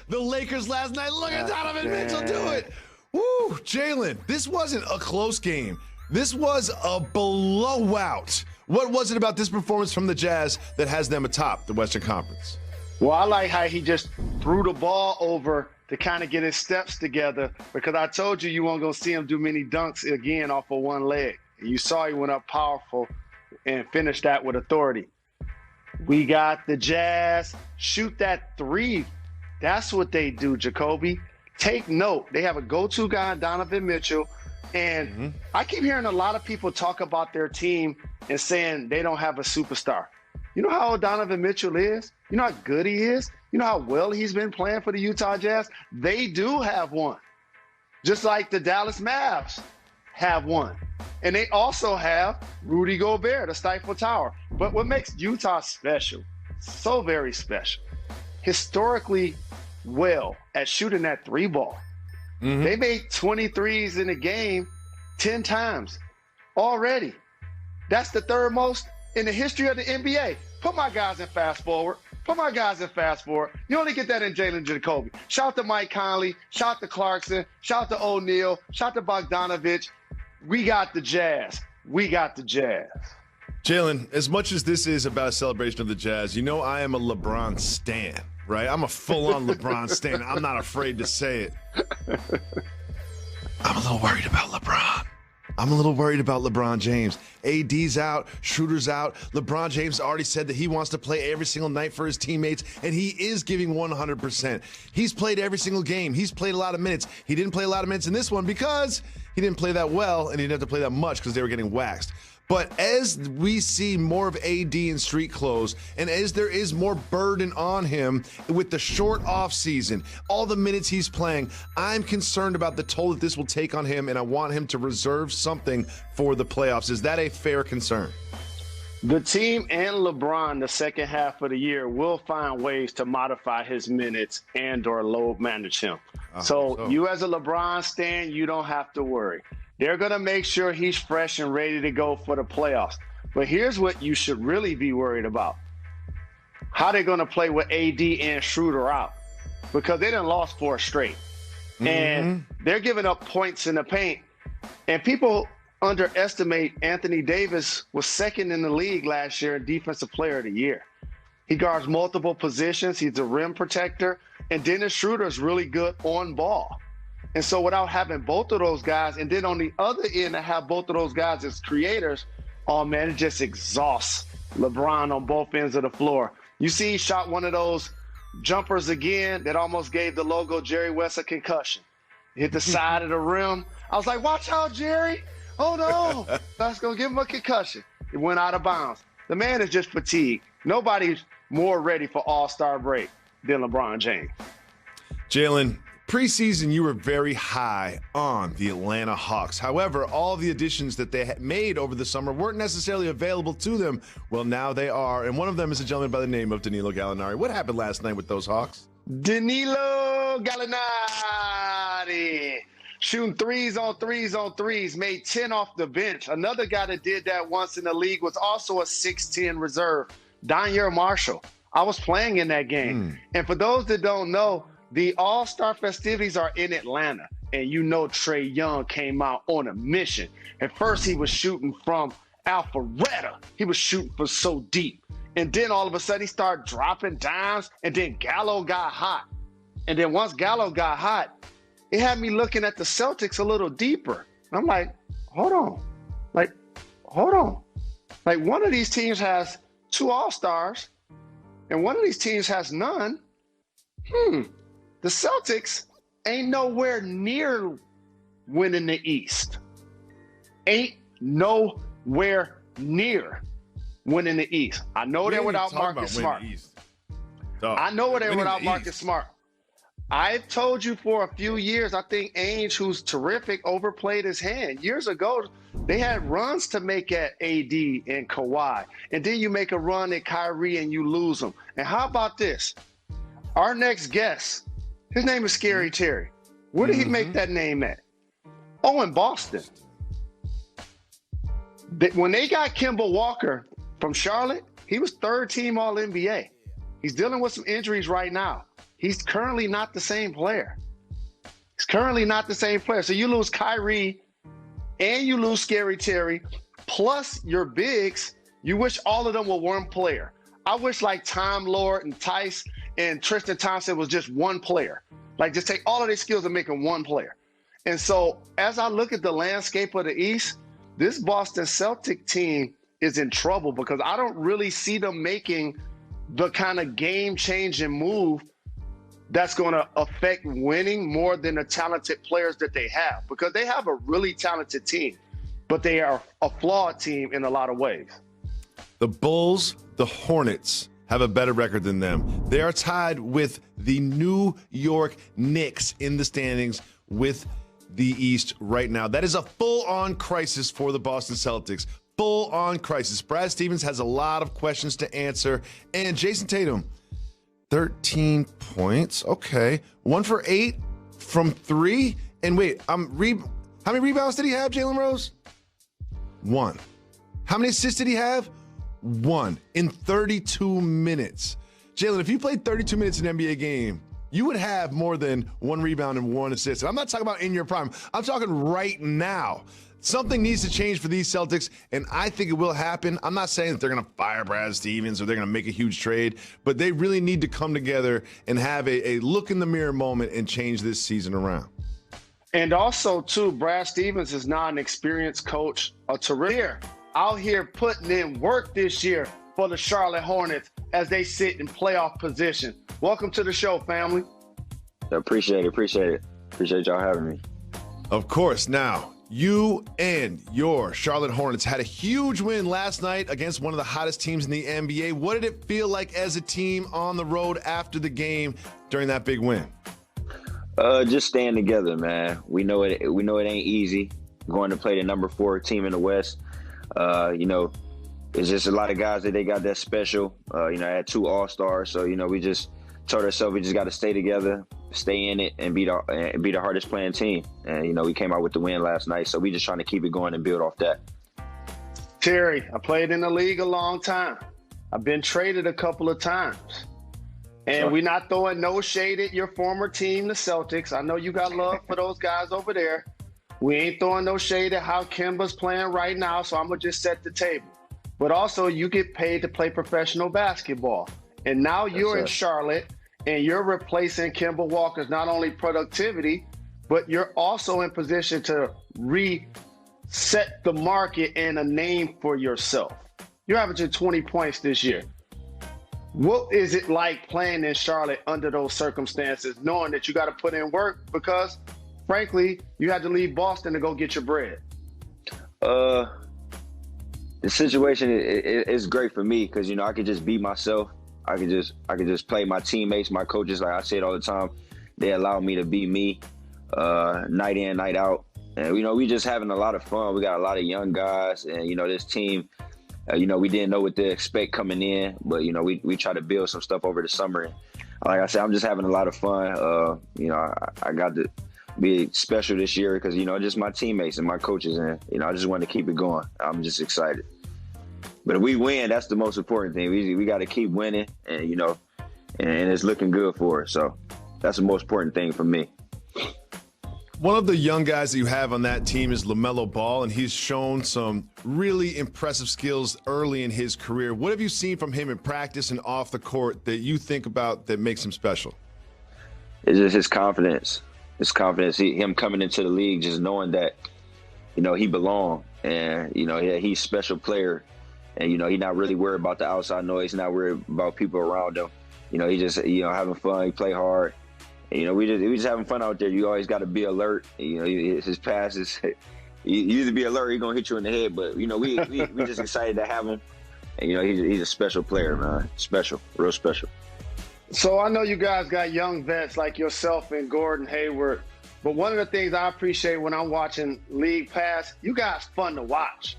the Lakers last night. Look at Donovan Mitchell do it. Woo, Jalen, this wasn't a close game. This was a blowout. What was it about this performance from the Jazz that has them atop the Western Conference? Well, I like how he just threw the ball over to kind of get his steps together, because I told you weren't going to see him do many dunks again off of one leg. And you saw he went up powerful and finished that with authority. We got the Jazz. Shoot that three. That's what they do, Jacoby. Take note. They have a go-to guy, Donovan Mitchell. And I keep hearing a lot of people talk about their team and saying they don't have a superstar. You know how old Donovan Mitchell is? You know how good he is? You know how well he's been playing for the Utah Jazz? They do have one. Just like the Dallas Mavs have one. And they also have Rudy Gobert, the Stifle Tower. But what makes Utah special, so very special, historically well at shooting that three ball. They made 23s in a game 10 times already. That's the third most in the history of the NBA. Put my guys in fast forward. Put my guys in fast forward. You only get that in Jalen Jacoby. Shout to Mike Conley. Shout to Clarkson. Shout to O'Neal. Shout to Bogdanovich. We got the Jazz. We got the Jazz. Jalen, as much as this is about a celebration of the Jazz, you know I am a LeBron stan, right? I'm a full-on LeBron stan. I'm not afraid to say it. I'm a little worried about LeBron. I'm a little worried about LeBron James. AD's out, Schroeder's out. LeBron James already said that he wants to play every single night for his teammates, and he is giving 100%. He's played every single game. He's played a lot of minutes. He didn't play a lot of minutes in this one because he didn't play that well, and he didn't have to play that much because they were getting waxed. But as we see more of AD in street clothes, and as there is more burden on him with the short offseason, all the minutes he's playing, I'm concerned about the toll that this will take on him, and I want him to reserve something for the playoffs. Is that a fair concern? The team and LeBron the second half of the year will find ways to modify his minutes and or load manage him. So you as a LeBron stan, you don't have to worry. They're going to make sure he's fresh and ready to go for the playoffs. But here's what you should really be worried about. How they're going to play with AD and Schroeder out. Because they done lost 4 straight. And they're giving up points in the paint. And people underestimate Anthony Davis was second in the league last year in Defensive Player of the Year. He guards multiple positions. He's a rim protector. And Dennis Schroeder is really good on ball. And so without having both of those guys, and then on the other end to have both of those guys as creators, oh man, it just exhausts LeBron on both ends of the floor. You see he shot one of those jumpers again that almost gave the logo Jerry West a concussion. Hit the side of the rim. I was like, watch out, Jerry. Oh no, that's going to give him a concussion. It went out of bounds. The man is just fatigued. Nobody's more ready for All-Star break than LeBron James. Jalen, preseason, you were very high on the Atlanta Hawks. However, all the additions that they had made over the summer weren't necessarily available to them. Well, now they are, and one of them is a gentleman by the name of Danilo Gallinari. What happened last night with those Hawks? Danilo Gallinari shooting threes on threes, made 10 off the bench. Another guy that did that once in the league was also a 6'10 reserve, Donyere Marshall. I was playing in that game. And for those that don't know, the All-Star festivities are in Atlanta, and you know Trae Young came out on a mission. At first, he was shooting from Alpharetta. He was shooting for so deep. And then all of a sudden, he started dropping dimes, and then Gallo got hot. And then once Gallo got hot, it had me looking at the Celtics a little deeper. I'm like, hold on. Like, one of these teams has 2 All-Stars, and one of these teams has none. The Celtics ain't nowhere near winning the East. Ain't nowhere near winning the East. I know they're without Marcus Smart. I know they're without Marcus Smart. I've told you for a few years, I think Ainge, who's terrific, overplayed his hand. Years ago, they had runs to make at AD and Kawhi. And then you make a run at Kyrie and you lose them. And how about this? Our next guest, his name is Scary Terry. Where did he make that name at? Oh, in Boston. When they got Kemba Walker from Charlotte, he was 3rd team All-NBA. He's dealing with some injuries right now. he's currently not the same player. He's currently not the same player. So you lose Kyrie and you lose Scary Terry, plus your bigs. You wish all of them were one player. I wish like Time Lord and Tice and Tristan Thompson was just one player. Like just take all of their skills and make them one player. And so as I look at the landscape of the East, this Boston Celtic team is in trouble because I don't really see them making the kind of game-changing move that's going to affect winning more than the talented players that they have, because they have a really talented team, but they are a flawed team in a lot of ways. The Bulls, the Hornets have a better record than them. They are tied with the New York Knicks in the standings with the East right now. That is a full-on crisis for the Boston Celtics. Full-on crisis. Brad Stevens has a lot of questions to answer. And Jason Tatum, 13 points. Okay. 1 for 8 from 3. And wait, how many rebounds did he have, Jalen Rose? 1. How many assists did he have? 1 in 32 minutes. Jalen, if you played 32 minutes in an NBA game, you would have more than 1 rebound and 1 assist. And I'm not talking about in your prime. I'm talking right now. Something needs to change for these Celtics, and I think it will happen. I'm not saying that they're going to fire Brad Stevens or they're going to make a huge trade, but they really need to come together and have a look in the mirror moment and change this season around. And also, too, Brad Stevens is not an experienced coach, a career out here putting in work this year for the Charlotte Hornets as they sit in playoff position. Welcome to the show, family. Appreciate it. Appreciate y'all having me. Of course. Now, you and your Charlotte Hornets had a huge win last night against one of the hottest teams in the NBA. What did it feel like as a team on the road after the game during that big win? Just staying together, man. We know it ain't easy going to play the number 4 team in the West. It's just a lot of guys that they got that special. I had 2 All-Stars, so we just told ourselves we just got to stay together, stay in it, and be the hardest playing team. And we came out with the win last night, so we just trying to keep it going and build off that. Terry, I played in the league a long time. I've been traded a couple of times. And we're not throwing no shade at your former team, the Celtics. I know you got love for those guys over there. We ain't throwing no shade at how Kemba's playing right now, so I'm going to just set the table. But also, you get paid to play professional basketball. And now you're in Charlotte, and you're replacing Kemba Walker's not only productivity, but you're also in position to reset the market and a name for yourself. You're averaging 20 points this year. What is it like playing in Charlotte under those circumstances, knowing that you got to put in work because, frankly, you had to leave Boston to go get your bread? The situation is great for me because I could just be myself. I could just play my teammates, my coaches. Like I said all the time, they allow me to be me, night in, night out. And we just having a lot of fun. We got a lot of young guys, and this team. We didn't know what to expect coming in, but we try to build some stuff over the summer. And like I said, I'm just having a lot of fun. I got to be special this year because just my teammates and my coaches, and I just want to keep it going. I'm just excited. But if we win, that's the most important thing. We got to keep winning, and and it's looking good for us. So that's the most important thing for me. One of the young guys that you have on that team is LaMelo Ball, and he's shown some really impressive skills early in his career. What have you seen from him in practice and off the court that you think about that makes him special? It's just his confidence. Him coming into the league, just knowing that, he belongs, and, he's a special player. And, he's not really worried about the outside noise. He's not worried about people around him. He just, having fun. He play hard. We just having fun out there. You always got to be alert. His passes, you either be alert or he's going to hit you in the head. But, we just excited to have him. And, he's a special player, man. Special, real special. So I know you guys got young vets like yourself and Gordon Hayward. But one of the things I appreciate when I'm watching League Pass, you guys fun to watch.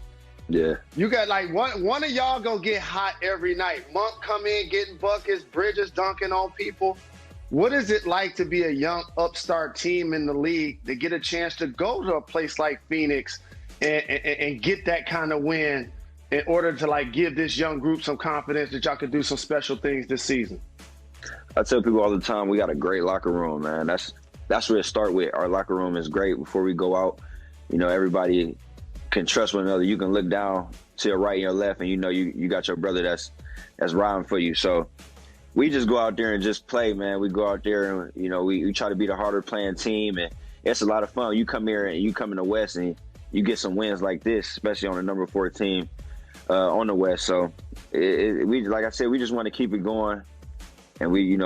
Yeah. You got like one of y'all go get hot every night. Monk come in getting buckets, Bridges dunking on people. What is it like to be a young upstart team in the league to get a chance to go to a place like Phoenix and get that kind of win in order to give this young group some confidence that y'all could do some special things this season? I tell people all the time, we got a great locker room, man. That's where it start with. Our locker room is great. Before we go out, everybody can trust one another. You can look down to your right and your left, and you got your brother that's riding for you. So we just go out there and just play, man. We go out there and we try to be the harder playing team, and it's a lot of fun. You come here and you come in the West and you get some wins like this, especially on the number 4 team on the West. So we, like I said, we just want to keep it going, and we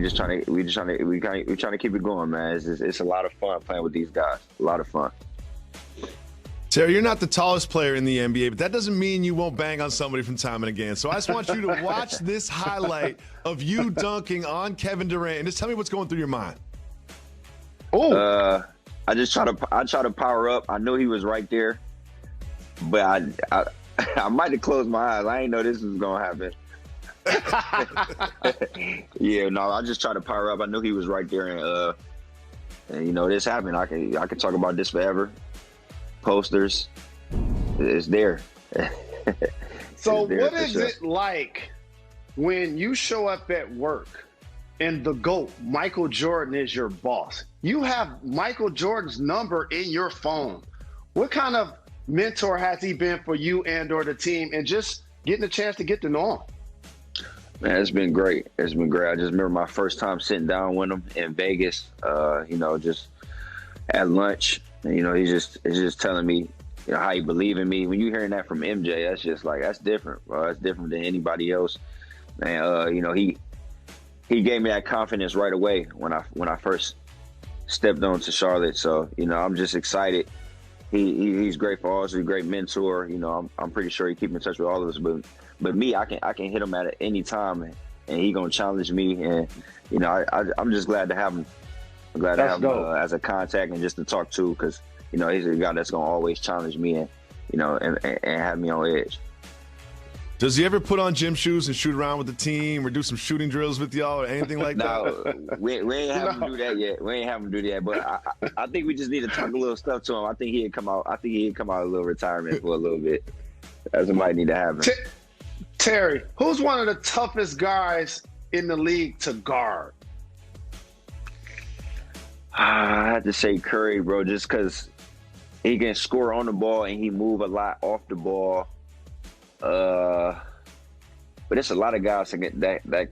just trying to keep it going, man. It's a lot of fun playing with these guys. A lot of fun. Terry, you're not the tallest player in the NBA, but that doesn't mean you won't bang on somebody from time and again. So I just want you to watch this highlight of you dunking on Kevin Durant and just tell me what's going through your mind. Oh, I try to power up. I knew he was right there, but I might have closed my eyes. I didn't know this was gonna happen. Yeah, no, I just try to power up. I knew he was right there, and this happened. I could talk about this forever. Posters, it's there. So what is it like when you show up at work and the GOAT, Michael Jordan, is your boss? You have Michael Jordan's number in your phone. What kind of mentor has he been for you and or the team, and just getting a chance to get to know him? Man, it's been great. It's been great. I just remember my first time sitting down with him in Vegas, just at lunch. And, he's just telling me, how he believe in me. When you hearing that from MJ, that's just like, that's different, bro. That's different than anybody else. And, he gave me that confidence right away when I first stepped on to Charlotte. So, I'm just excited. He's great for us. He's a great mentor. I'm pretty sure he keep in touch with all of us. But me, I can hit him at any time, and he gonna challenge me. And I'm just glad to have him. I'm glad to have him as a contact and just to talk to, because he's a guy that's gonna always challenge me and have me on edge. Does he ever put on gym shoes and shoot around with the team, or do some shooting drills with y'all, or anything like that? No, we ain't have him do that yet. We ain't have him do that, but I think we just need to talk a little stuff to him. I think he'd come out. A little retirement for a little bit. That's what might need to happen. Terry, who's one of the toughest guys in the league to guard? I have to say Curry, bro, just because he can score on the ball and he move a lot off the ball. But it's a lot of guys that